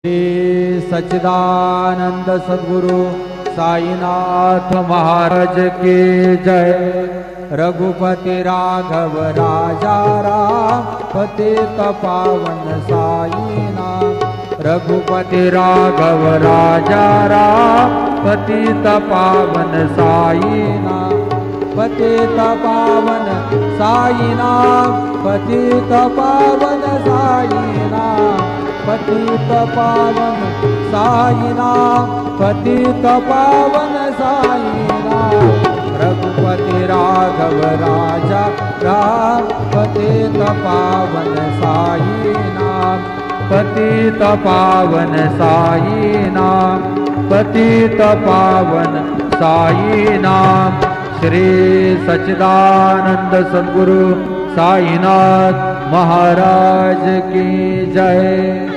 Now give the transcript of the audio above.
श्री सच्चिदानंद सद्गुरु साईनाथ महाराज की जय। रघुपति राघव राजा राम पतित पावन साईनाथ। रघुपति राघव राजा राम पतित पावन साईनाथ। पतित पावन साईनाथ पतित पावन साईनाथ। पतित पावन साईनाथ पतित पावन साईनाथ। रघुपति राघव राजा राम पतित पावन साईनाथ। पतित पावन साईनाथ पतित पावन साईनाथ। श्री सच्चिदानंद सद्गुरु साईनाथ महाराज की जय।